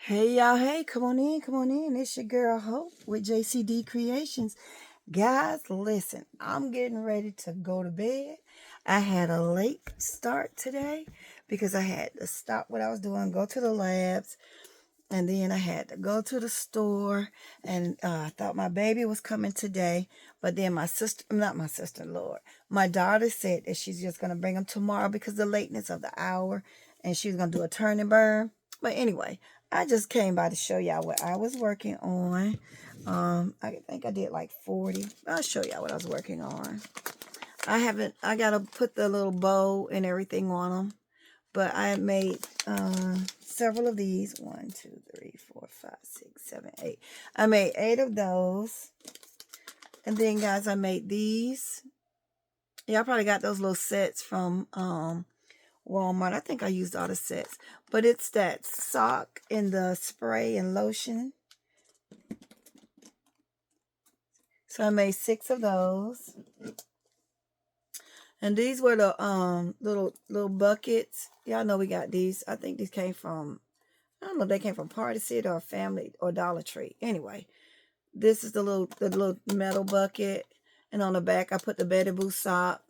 Hey y'all, hey, come on in, come on in. It's your girl Hope with JCD Creations. Guys, listen, I'm getting ready to go to bed. I had a late start today because I had to stop what I was doing, go to the labs, and then I had to go to the store. And I thought my baby was coming today, but then not my sister, Lord, my daughter said that she's just going to bring him tomorrow because of the lateness of the hour, and she's going to do a turn and burn. But anyway, I just came by to show y'all what I was working on. I think I did like 40. I'll show y'all what I was working on. I got to put the little bow and everything on them. But I made several of these. 1, 2, 3, 4, 5, 6, 7, 8. I made 8 of those. And then, guys, I made these. Y'all probably got those little sets from Walmart. I think I used all the sets. But it's that sock and the spray and lotion. So I made 6 of those. And these were the little buckets. Y'all know we got these. I think these came from, I don't know if they came from Party City or Family or Dollar Tree. Anyway, this is the little metal bucket. And on the back, I put the Betty Boo socks.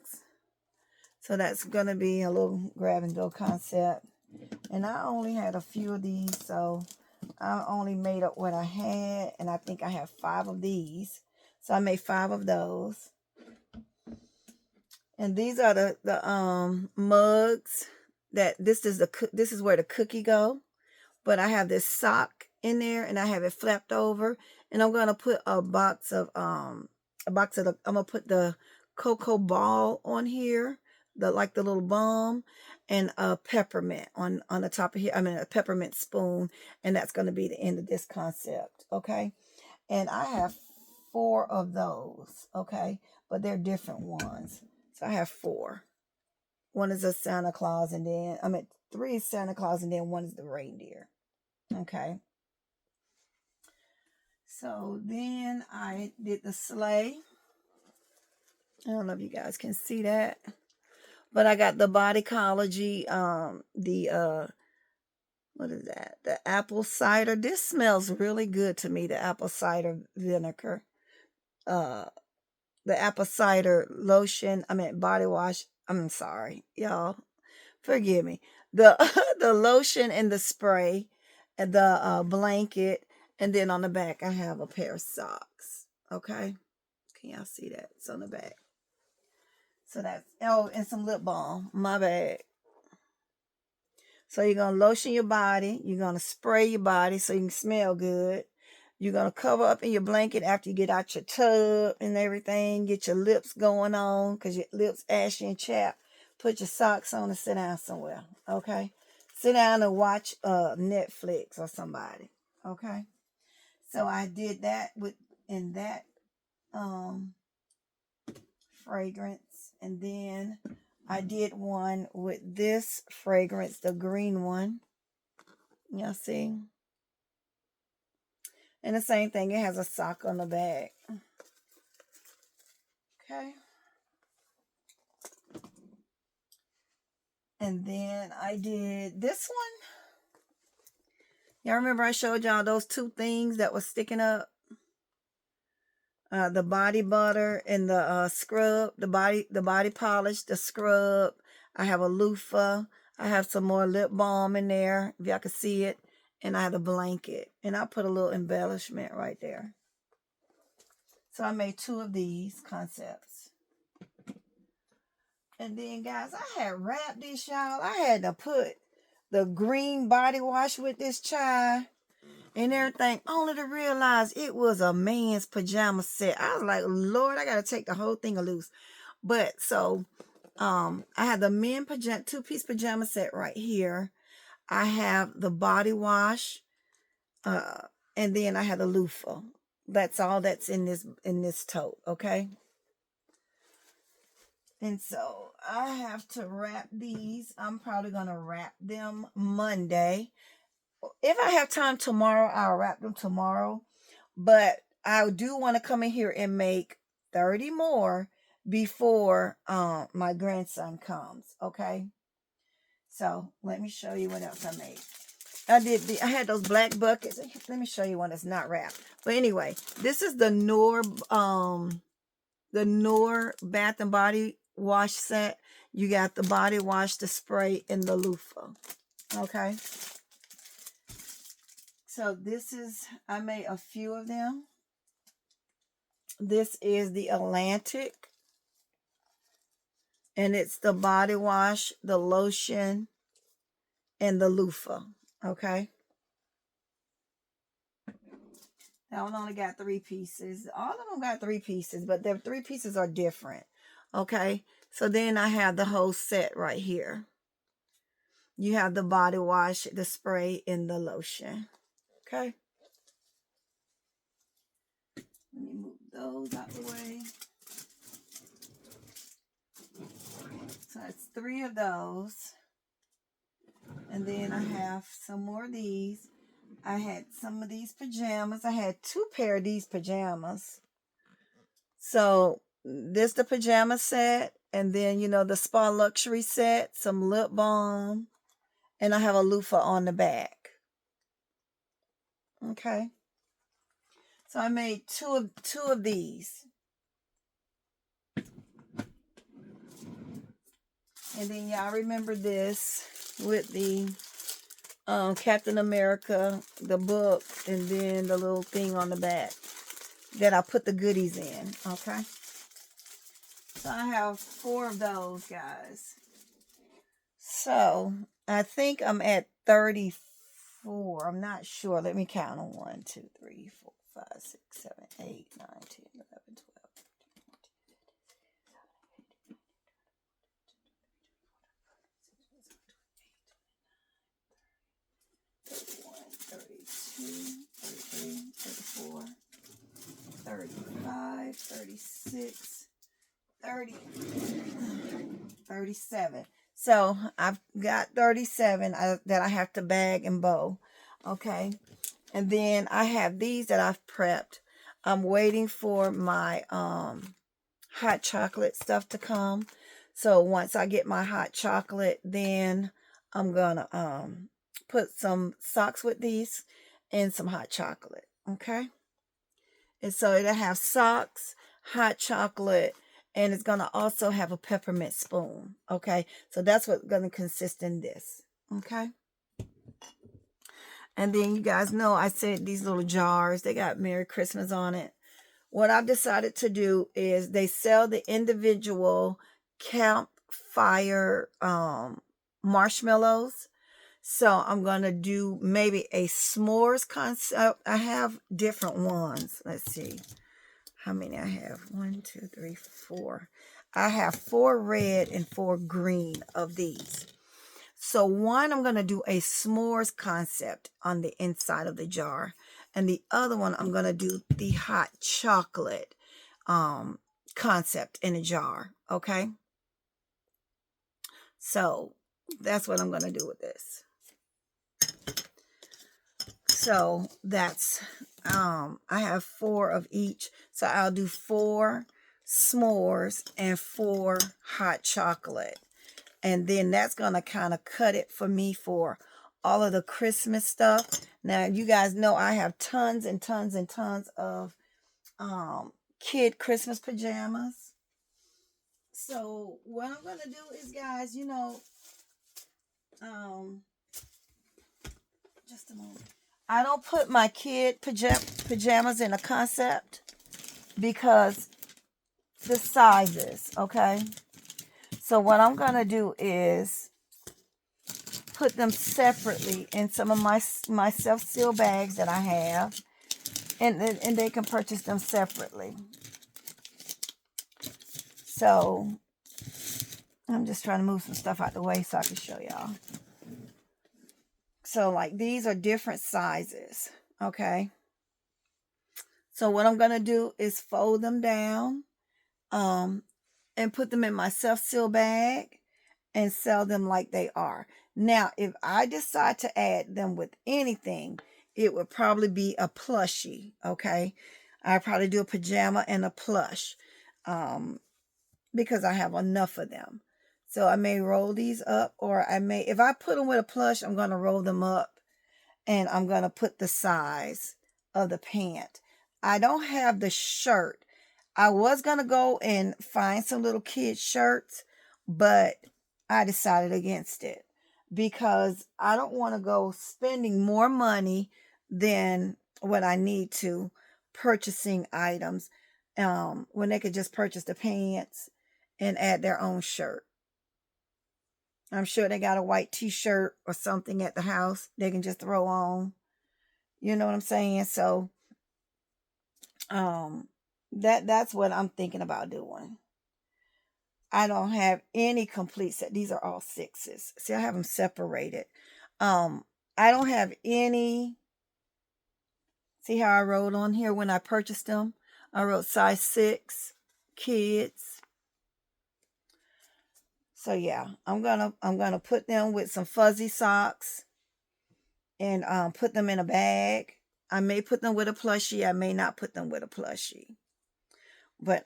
So that's going to be a little grab and go concept. And I only had a few of these, so I only made up what I had. And I think I have 5 of these. So I made 5 of those. And these are the mugs that this is where the cookie go. But I have this sock in there and I have it flapped over, and I'm gonna put I'm gonna put the cocoa ball on here, the little bomb, and a peppermint on the top of here. I mean a peppermint spoon, and that's gonna be the end of this concept. Okay. And I have 4 of those, okay, but they're different ones. So I have 4. One is a Santa Claus, and then 3 is Santa Claus, and then one is the reindeer. Okay. So then I did the sleigh. I don't know if you guys can see that, but I got the Bodycology, what is that? The apple cider. This smells really good to me. The apple cider vinegar. Uh, the apple cider lotion. Body wash. I'm sorry, y'all. Forgive me. The the lotion and the spray and the blanket, and then on the back I have a pair of socks. Okay, can y'all see that? It's on the back. So that's and some lip balm. My bag. So you're gonna lotion your body. You're gonna spray your body so you can smell good. You're gonna cover up in your blanket after you get out your tub and everything. Get your lips going on because your lips ashy and chapped. Put your socks on and sit down somewhere. Okay, sit down and watch Netflix or somebody. Okay, so I did that in that um fragrance, and then I did one with this fragrance, the green one. Y'all see? And the same thing, it has a sock on the back. Okay. And then I did this one. Y'all remember I showed y'all those 2 things that was sticking up? The body butter and the scrub, the body polish, the scrub. I have a loofah. I have some more lip balm in there, if y'all can see it. And I have a blanket. And I put a little embellishment right there. So I made 2 of these concepts. And then, guys, I had wrapped this, y'all. I had to put the green body wash with this chai and everything, only to realize it was a man's pajama set. I was like, Lord, I gotta take the whole thing loose. But so I had the men pajama 2-piece pajama set right here. I have the body wash, and then I have the loofah. That's all that's in this tote, okay? And so I have to wrap these. I'm probably gonna wrap them Monday. If I have time tomorrow, I'll wrap them tomorrow. But I do want to come in here and make 30 more before my grandson comes. Okay. So let me show you what else I made. I had those black buckets. Let me show you one that's not wrapped. But anyway, this is the Nor Bath and Body Wash set. You got the body wash, the spray, and the loofah. Okay. So this is, I made a few of them. This is the Atlantic. And it's the body wash, the lotion, and the loofah. Okay. That one only got 3 pieces. All of them got 3 pieces, but the 3 pieces are different. Okay. So then I have the whole set right here. You have the body wash, the spray, and the lotion. Okay. Let me move those out the way. So it's 3 of those. And then I have some more of these. I had some of these pajamas. I had 2 pair of these pajamas. So this the pajama set. And then, the spa luxury set. Some lip balm. And I have a loofah on the back. Okay. So I made two of these. And then y'all remember this with the Captain America, the book, and then the little thing on the back that I put the goodies in. Okay. So I have 4 of those, guys. So I think I'm at 34. I'm not sure. Let me count on 1, 2, 3, 4, 5, 6, 7, 8, 9, 10, 11, 12. 34, 35, 36, 30, 37. So I've got 37 that I have to bag and bow. Okay. And then I have these that I've prepped. I'm waiting for my hot chocolate stuff to come. So once I get my hot chocolate, then I'm gonna put some socks with these and some hot chocolate. Okay. And so it'll have socks, hot chocolate, and it's going to also have a peppermint spoon. Okay. So that's what's going to consist in this. Okay. And then you guys know I said these little jars, they got Merry Christmas on it. What I've decided to do is they sell the individual campfire marshmallows. So I'm going to do maybe a s'mores concept. I have different ones. Let's see how many I have. 1, 2, 3, 4. I have 4 red and 4 green of these. So one, I'm going to do a s'mores concept on the inside of the jar. And the other one, I'm going to do the hot chocolate concept in a jar. Okay. So that's what I'm going to do with this. So that's, I have 4 of each. So I'll do 4 s'mores and 4 hot chocolate. And then that's going to kind of cut it for me for all of the Christmas stuff. Now, you guys know I have tons and tons and tons of kid Christmas pajamas. So what I'm going to do is, guys, just a moment. I don't put my kid pajamas in a concept because the sizes, okay? So what I'm going to do is put them separately in some of my self-seal bags that I have, and they can purchase them separately. So I'm just trying to move some stuff out the way so I can show y'all. So like these are different sizes, okay? So what I'm going to do is fold them down and put them in my self-seal bag and sell them like they are. Now, if I decide to add them with anything, it would probably be a plushie, okay? I'd probably do a pajama and a plush because I have enough of them. So I may roll these up, or I may, if I put them with a plush, I'm going to roll them up and I'm going to put the size of the pant. I don't have the shirt. I was going to go and find some little kid shirts, but I decided against it because I don't want to go spending more money than what I need to purchasing items when they could just purchase the pants and add their own shirt. I'm sure they got a white t-shirt or something at the house they can just throw on. You know what I'm saying? So that's what I'm thinking about doing. I don't have any complete set. These are all sixes. See, I have them separated. I don't have any. See how I wrote on here when I purchased them? I wrote size 6 kids. So yeah, I'm gonna put them with some fuzzy socks and put them in a bag. I may put them with a plushie. I may not put them with a plushie. But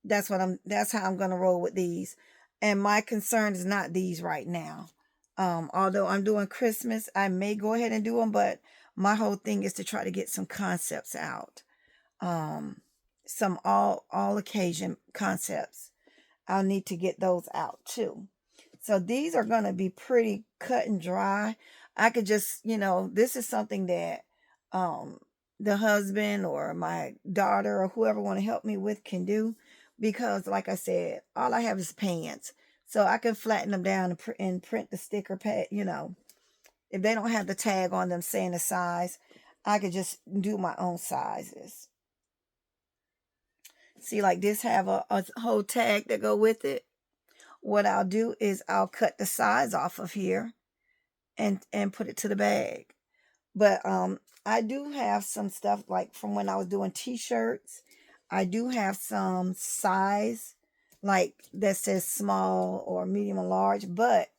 that's how I'm gonna roll with these. And my concern is not these right now. Although I'm doing Christmas, I may go ahead and do them, but my whole thing is to try to get some concepts out. Some all occasion concepts. I'll need to get those out too. So these are going to be pretty cut and dry. I could just, this is something that um the husband or my daughter or whoever want to help me with can do because like I said, all I have is pants. So I can flatten them down and print the sticker pad, If they don't have the tag on them saying the size, I could just do my own sizes. See, like this have a whole tag that go with it. What I'll do is I'll cut the size off of here and put it to the bag. But I do have some stuff like from when I was doing t-shirts. I do have some size like that says small or medium or large, but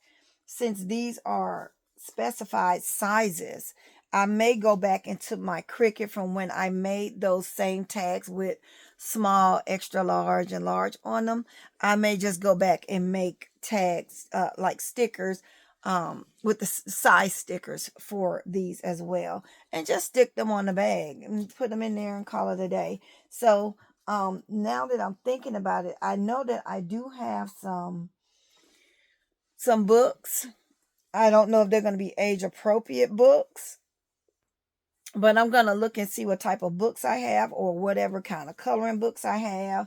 since these are specified sizes, I may go back into my Cricut from when I made those same tags with small, extra large, and large on them. I may just go back and make tags like stickers with the size stickers for these as well, and just stick them on the bag and put them in there and call it a day. So now that I'm thinking about it, I know that I do have some books. I don't know if they're going to be age appropriate books, but I'm going to look and see what type of books I have or whatever kind of coloring books I have.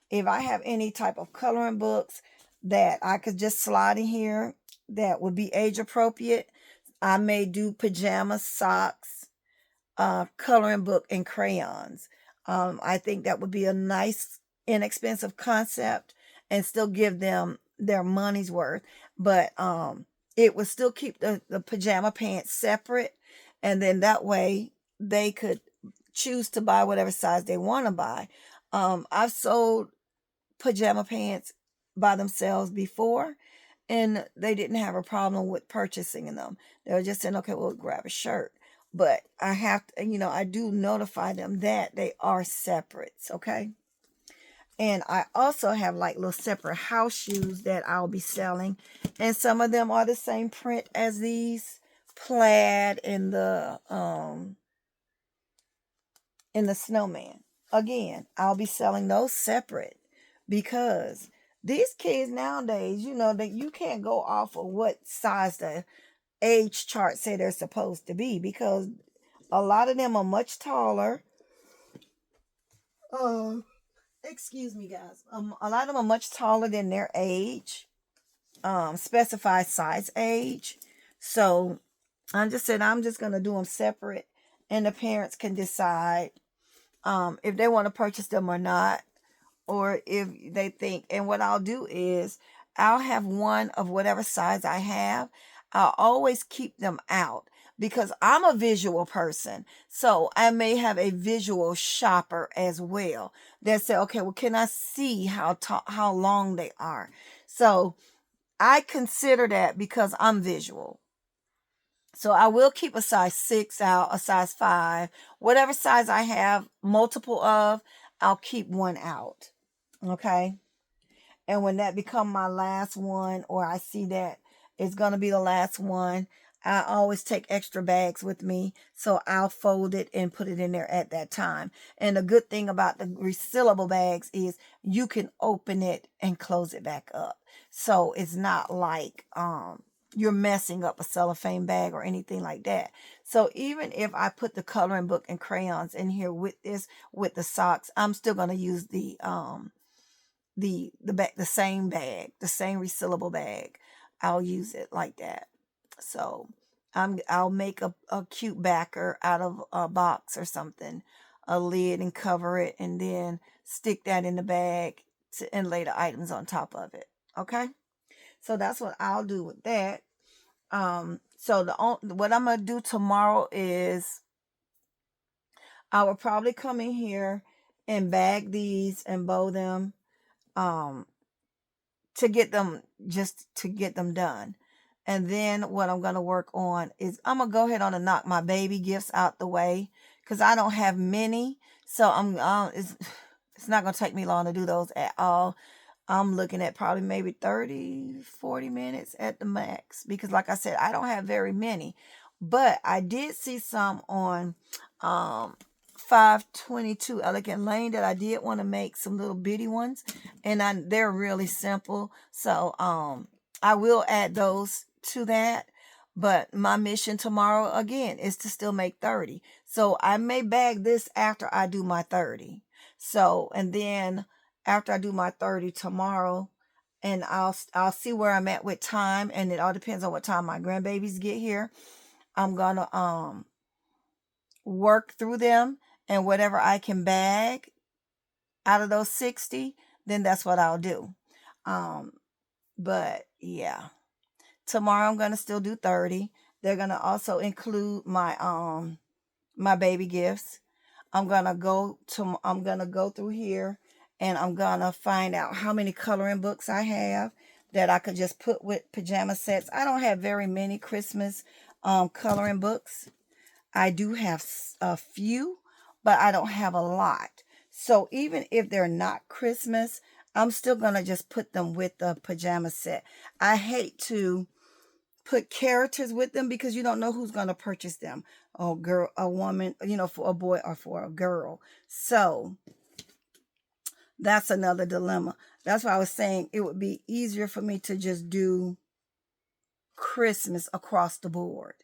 If I have any type of coloring books that I could just slide in here that would be age appropriate, I may do pajamas, socks, coloring book, and crayons. I think that would be a nice, inexpensive concept and still give them their money's worth. But it would still keep the pajama pants separate. And then that way they could choose to buy whatever size they want to buy. I've sold pajama pants by themselves before, and they didn't have a problem with purchasing them. They were just saying, okay, we'll grab a shirt. But I have to, I do notify them that they are separates, okay? And I also have like little separate house shoes that I'll be selling. And some of them are the same print as these, plaid and the snowman. Again, I'll be selling those separate because these kids nowadays, that you can't go off of what size the age chart say they're supposed to be because a lot of them are much taller. Excuse me, guys. A lot of them are much taller than their age, specified size age. So I'm just going to do them separate, and the parents can decide if they want to purchase them or not, or if they think. And what I'll do is I'll have one of whatever size I have. I'll always keep them out because I'm a visual person. So I may have a visual shopper as well that say, okay, well, can I see how long they are? So I consider that because I'm visual. So I will keep a size 6 out, a size 5, whatever size I have multiple of, I'll keep one out. Okay. And when that become my last one, or I see that it's going to be the last one, I always take extra bags with me, so I'll fold it and put it in there at that time. And the good thing about the resealable bags is you can open it and close it back up. So it's not like you're messing up a cellophane bag or anything like that. So even if I put the coloring book and crayons in here with this, with the socks, I'm still going to use the bag, the same bag, the same resealable bag. I'll use it like that. So I'll make a cute backer out of a box or something, a lid, and cover it, and then stick that in the bag and lay the items on top of it. Okay, so that's what I'll do with that. So what I'm gonna do tomorrow is I will probably come in here and bag these and bow them, um, to get them, just to get them done. And then what I'm going to work on is I'm going to go ahead on and knock my baby gifts out the way, because I don't have many. So it's not going to take me long to do those at all. I'm looking at probably maybe 30-40 minutes at the max, because like I said, I don't have very many. But I did see some on 522 Elegant Lane that I did want to make some little bitty ones, and they're really simple. So I will add those to that. But my mission tomorrow again is to still make 30. So I may bag this after I do my 30. So, and then after I do my 30 tomorrow, and I'll see where I'm at with time, and it all depends on what time my grandbabies get here. I'm gonna work through them, and whatever I can bag out of those 60, then that's what I'll do. But yeah, tomorrow I'm gonna still do 30. They're gonna also include my baby gifts. I'm gonna go through here, and I'm gonna find out how many coloring books I have that I could just put with pajama sets. I don't have very many Christmas coloring books. I do have a few, but I don't have a lot. So even if they're not Christmas, I'm still gonna just put them with the pajama set. I hate to put characters with them because you don't know who's going to purchase them. A girl, a woman, for a boy or for a girl. So that's another dilemma. That's why I was saying it would be easier for me to just do Christmas across the board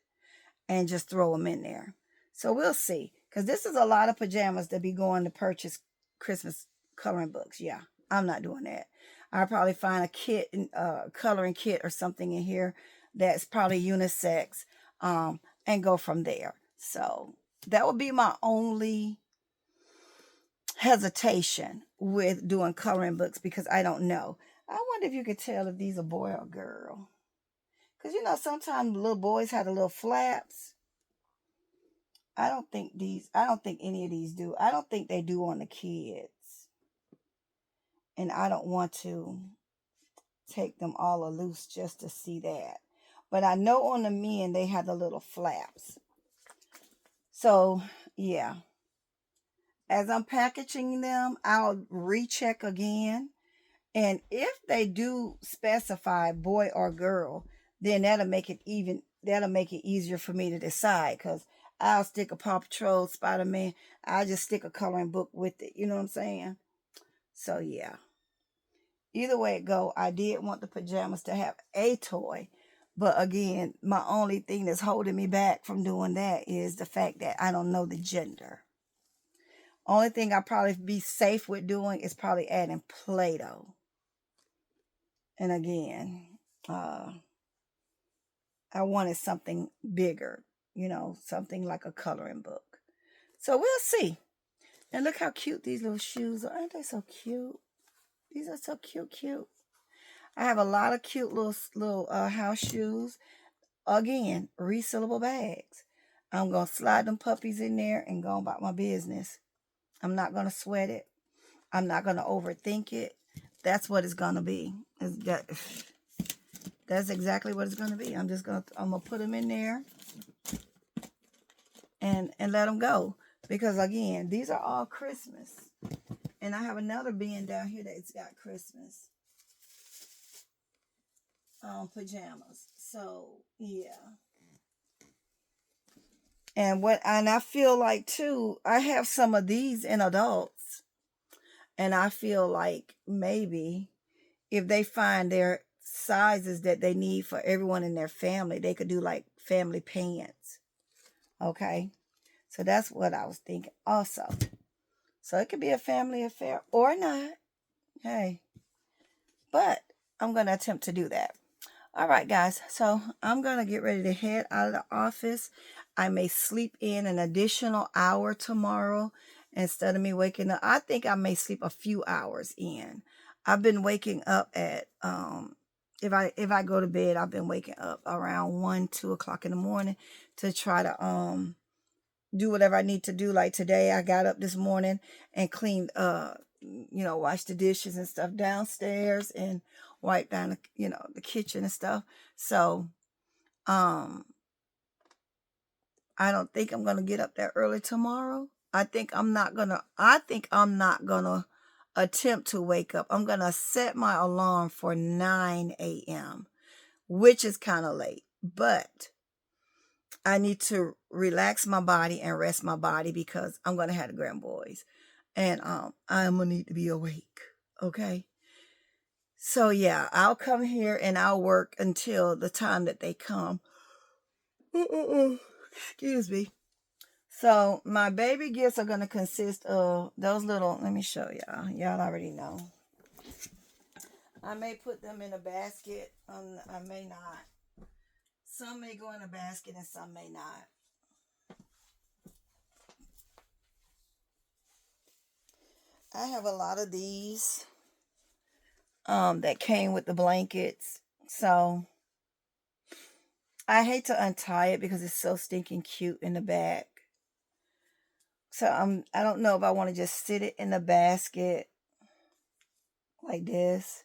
and just throw them in there. So we'll see. Because this is a lot of pajamas to be going to purchase Christmas coloring books. Yeah, I'm not doing that. I'll probably find a kit, coloring kit or something in here that's probably unisex, and go from there. So that would be my only hesitation with doing coloring books, because I don't know. I wonder if you could tell if these are boy or girl. Because sometimes little boys have the little flaps. I don't think any of these do. I don't think they do on the kids. And I don't want to take them all loose just to see that. But I know on the men, they have the little flaps. So, yeah. As I'm packaging them, I'll recheck again. And if they do specify boy or girl, then that'll make it easier for me to decide, because I'll stick a Paw Patrol, Spider-Man. I'll just stick a coloring book with it. You know what I'm saying? So, yeah. Either way it go, I did want the pajamas to have a toy. But again, my only thing that's holding me back from doing that is the fact that I don't know the gender. Only thing I'll probably be safe with doing is probably adding Play-Doh. And again, I wanted something bigger, something like a coloring book. So we'll see. And look how cute these little shoes are. Aren't they so cute? These are so cute. I have a lot of cute little house shoes. Again, resealable bags. I'm going to slide them puppies in there and go about my business. I'm not going to sweat it. I'm not going to overthink it. That's what it's going to be. That's exactly what it's going to be. I'm going to put them in there and let them go. Because again, these are all Christmas. And I have another bin down here that's got Christmas pajamas. So, yeah. And I feel like too, I have some of these in adults, and I feel like maybe if they find their sizes that they need for everyone in their family, they could do like family pants. Okay. So that's what I was thinking also. So it could be a family affair or not. Hey, but I'm going to attempt to do that. All right, guys. So I'm going to get ready to head out of the office. I may sleep in an additional hour tomorrow instead of me waking up. I think I may sleep a few hours in. I've been waking up at if I go to bed, I've been waking up around 1, 2 o'clock in the morning to try to do whatever I need to do. Like today, I got up this morning and cleaned, washed the dishes and stuff downstairs and wiped down, the kitchen and stuff. So, I don't think I'm gonna get up that early tomorrow. I think I'm not gonna attempt to wake up. I'm gonna set my alarm for 9 a.m., which is kind of late, but I need to relax my body and rest my body because I'm gonna have the grandboys, and I'm gonna need to be awake. Okay. So yeah, I'll come here and I'll work until the time that they come. Excuse me. So my baby gifts are gonna consist of those little. Let me show y'all. Y'all already know. I may put them in a basket. I may not. Some may go in a basket and some may not. I have a lot of these that came with the blankets. So I hate to untie it because it's so stinking cute in the back. So I don't know if I want to just sit it in the basket like this,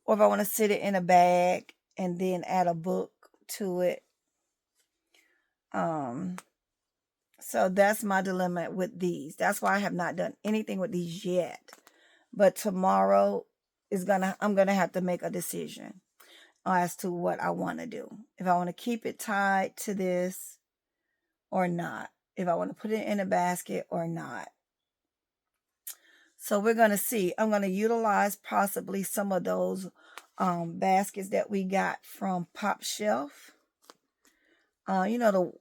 or if I want to sit it in a bag and then add a book to it. So that's my dilemma with these. That's why I have not done anything with these yet. But tomorrow I'm gonna have to make a decision as to what I want to do. If I want to keep it tied to this or not. If I want to put it in a basket or not. So we're gonna see. I'm gonna utilize possibly some of those baskets that we got from Pop Shelf. The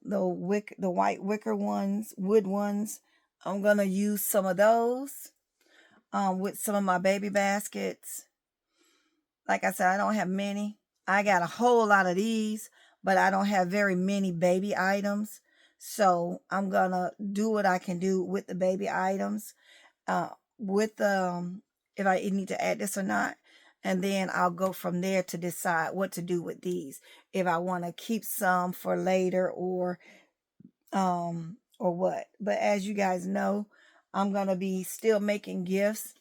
white wicker ones, wood ones. I'm gonna use some of those with some of my baby baskets. Like I said, I don't have many. I got a whole lot of these, but I don't have very many baby items. So I'm gonna do what I can do with the baby items, with if I need to add this or not. And then I'll go from there to decide what to do with these. If I want to keep some for later or what. But as you guys know, I'm gonna be still making gifts,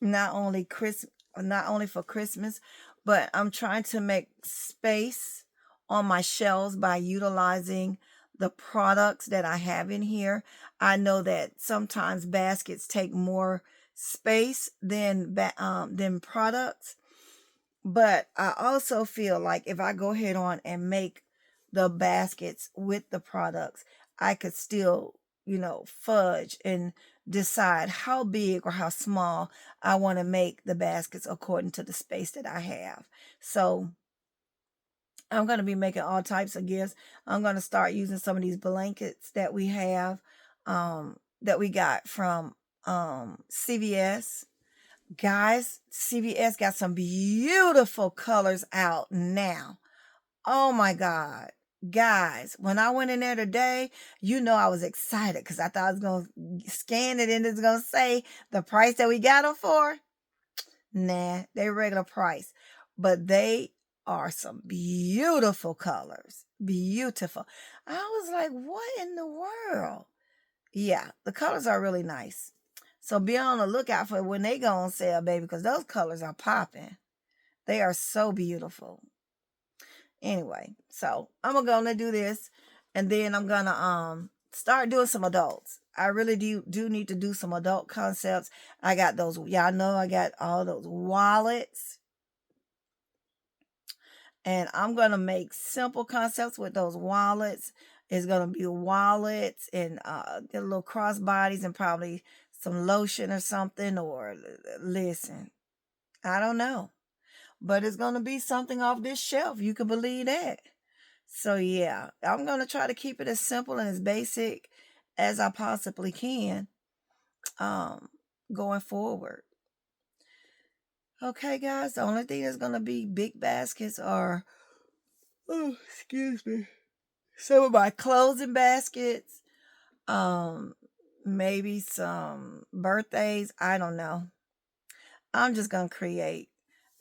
not only for Christmas, but I'm trying to make space on my shelves by utilizing the products that I have in here. I know that sometimes baskets take more space than products, but I also feel like if I go ahead on and make the baskets with the products, I could still, fudge and decide how big or how small I want to make the baskets according to the space that I have. So I'm going to be making all types of gifts. I'm going to start using some of these blankets that we have, that we got from CVS. Guys, CVS got some beautiful colors out now. Oh my God. Guys, when I went in there today, I was excited because I thought I was going to scan it and it's going to say the price that we got them for. Nah, they regular price. But they are some beautiful colors. Beautiful. I was like, what in the world? Yeah, the colors are really nice. So be on the lookout for when they go on sale, baby, because those colors are popping. They are so beautiful. Anyway, so I'm gonna do this, and then I'm gonna start doing some adults. I really do need to do some adult concepts. I got those, y'all know I got all those wallets. And I'm gonna make simple concepts with those wallets. It's gonna be wallets and the little crossbodies and probably some lotion or something. Or listen, I don't know, but it's gonna be something off this shelf. You can believe that. So yeah, I'm gonna try to keep it as simple and as basic as I possibly can. Um, Going forward. Okay, guys. The only thing that's gonna be big baskets are, oh, excuse me, some of my clothing baskets. Um, Maybe some birthdays. I don't know. I'm just gonna create.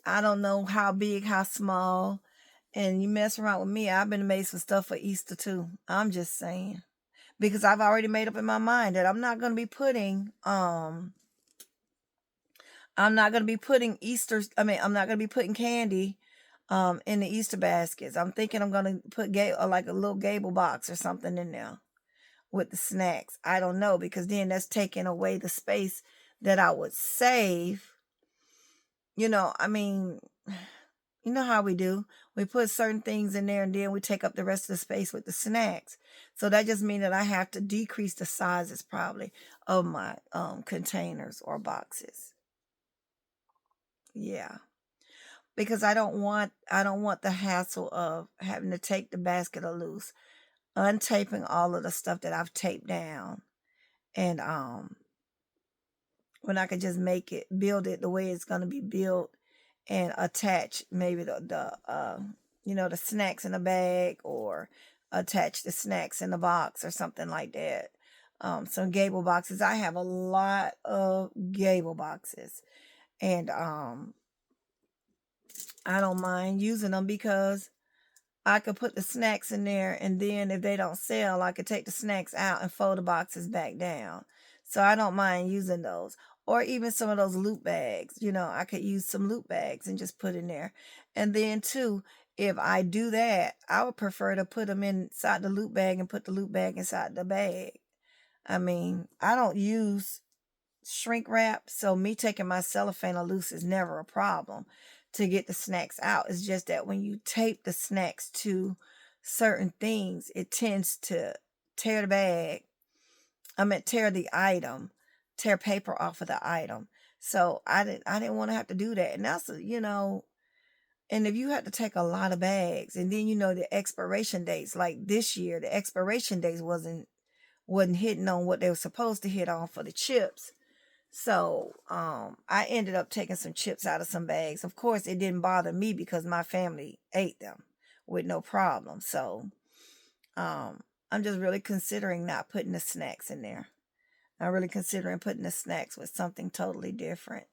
I don't know how big, how small. And you mess around with me, I've been made some stuff for Easter too. I'm just saying. Because I've already made up in my mind that I'm not gonna be putting I'm not gonna be putting candy in the Easter baskets. I'm thinking I'm gonna put like a little gable box or something in there with the snacks. I don't know, because then that's taking away the space that I would save. I mean, you know how we do. We put certain things in there and then we take up the rest of the space with the snacks. So that just means that I have to decrease the sizes probably of my containers or boxes. Yeah. Because I don't want the hassle of having to take the basket loose, untaping all of the stuff that I've taped down, and when I could just build it the way it's going to be built, and attach maybe the snacks in a bag, or attach the snacks in a box or something like that. Some gable boxes. I have a lot of gable boxes, and I don't mind using them because I could put the snacks in there, and then if they don't sell, I could take the snacks out and fold the boxes back down. So I don't mind using those. Or even some of those loot bags. I could use some loot bags and just put in there. And then too, if I do that, I would prefer to put them inside the loot bag and put the loot bag inside the bag. I mean, I don't use shrink wrap, so me taking my cellophane loose is never a problem to get the snacks out. It's just that when you tape the snacks to certain things, it tends to tear the bag. Tear the item, tear paper off of the item. So I didn't want to have to do that. And and if you had to take a lot of bags, and then the expiration dates, like this year, the expiration dates wasn't hitting on what they were supposed to hit on for the chips. So I ended up taking some chips out of some bags. Of course, it didn't bother me because my family ate them with no problem. So I'm just really considering not putting the snacks in there. I'm really considering putting the snacks with something totally different.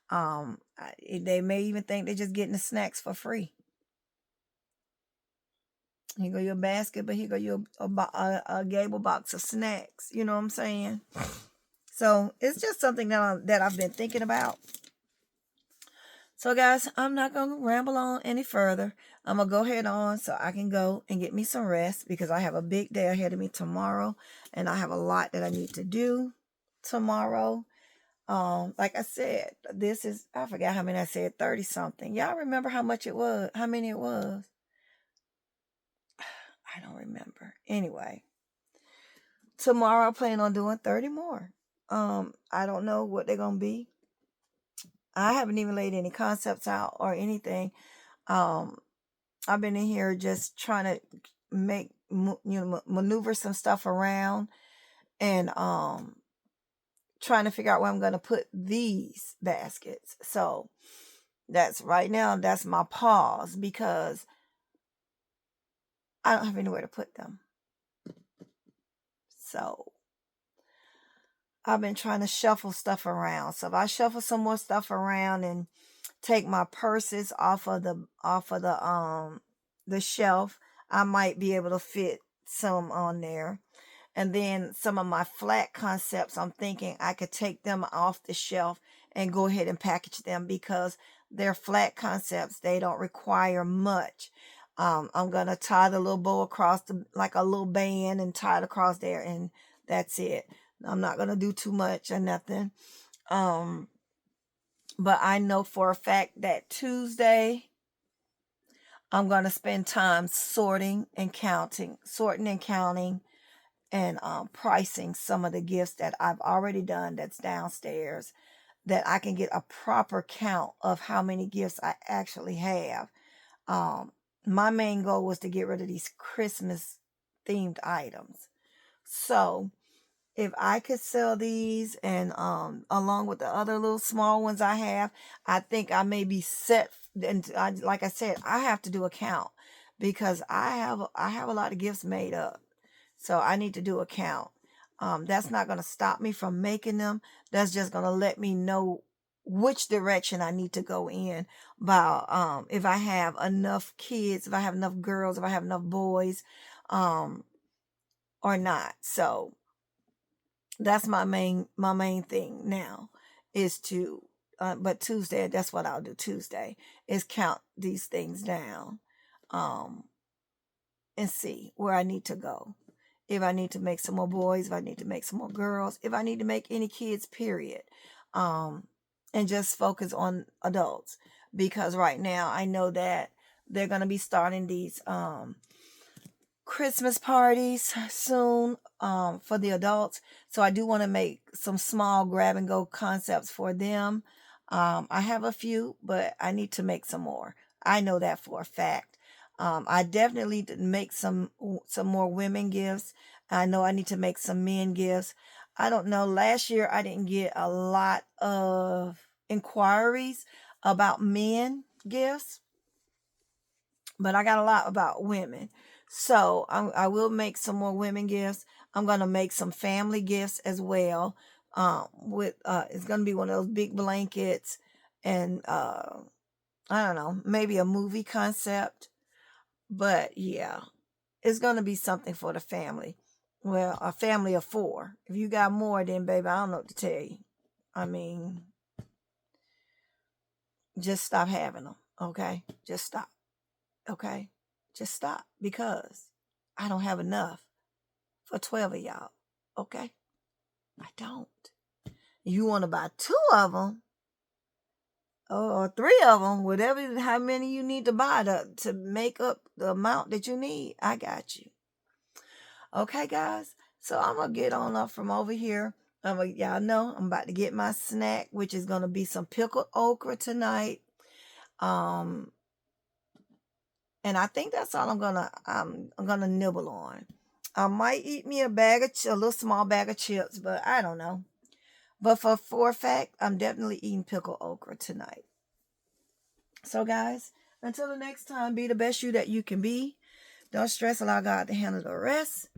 They may even think they're just getting the snacks for free. Here go your basket, but here go your a gable box of snacks. You know what I'm saying? So it's just something that I've been thinking about. So guys, I'm not gonna ramble on any further. I'm gonna go ahead on so I can go and get me some rest, because I have a big day ahead of me tomorrow, and I have a lot that I need to do tomorrow. Like I said, I forgot how many I said, 30 something. Y'all remember how many it was? I don't remember. Anyway, tomorrow I plan on doing 30 more. I don't know what they're gonna be. I haven't even laid any concepts out or anything. Um, I've been in here just trying to maneuver some stuff around, and trying to figure out where I'm gonna put these baskets. So right now, that's my pause, because I don't have anywhere to put them. So I've been trying to shuffle stuff around. So if I shuffle some more stuff around and take my purses off of the shelf, I might be able to fit some on there. And then some of my flat concepts, I'm thinking I could take them off the shelf and go ahead and package them, because they're flat concepts. They don't require much. I'm going to tie the little bow across like a little band, and tie it across there, and that's it. I'm not going to do too much or nothing. But I know for a fact that Tuesday, I'm going to spend time sorting and counting, and pricing some of the gifts that I've already done that's downstairs, that I can get a proper count of how many gifts I actually have. My main goal was to get rid of these Christmas themed items. So if I could sell these, and along with the other little small ones I have, I think I may be set. And like I said, I have to do a count because I have a lot of gifts made up. So I need to do a count. That's not going to stop me from making them. That's just going to let me know which direction I need to go in by if I have enough kids, if I have enough girls, if I have enough boys, um, or not. So that's my main thing now is to but Tuesday, that's what I'll do Tuesday, is count these things down, um and see where I need to go, if I need to make some more boys, if I need to make some more girls, if I need to make any kids, period. um and just focus on adults, because right now I know that they're going to be starting these Christmas parties soon, for the adults. So I do want to make some small grab and go concepts for them. I have a few, but I need to make some more. I know that for a fact. I definitely need to make some more women gifts. I know I need to make some men gifts. I don't know. Last year I didn't get a lot of inquiries about men gifts, but I got a lot about women. So I will make some more women gifts. I'm gonna make some family gifts as well. With it's gonna be one of those big blankets, and I don't know, maybe a movie concept. But yeah, it's gonna be something for the family. Well, a family of 4. If you got more, then baby, I don't know what to tell you. I mean, just stop having them. Okay, just stop. Okay, just stop, because I don't have enough for 12 of y'all. Okay, I don't. You want to buy 2 of them, or 3 of them, whatever, how many you need to buy to make up the amount that you need, I got you. Okay, guys, so I'm gonna get on up from over here. Y'all know I'm about to get my snack, which is gonna be some pickled okra tonight. Um, and I think that's all I'm gonna nibble on. I might eat me a little small bag of chips, but I don't know. But for a fact, I'm definitely eating pickled okra tonight. So guys, until the next time, be the best you that you can be. Don't stress, allow God to handle the rest.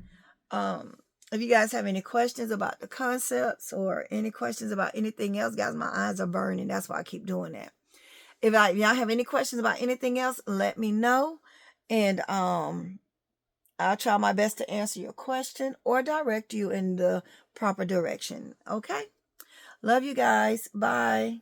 Um, if you guys have any questions about the concepts or any questions about anything else, guys, my eyes are burning. That's why I keep doing that. If y'all have any questions about anything else, let me know. And I'll try my best to answer your question or direct you in the proper direction. Okay? Love you guys. Bye.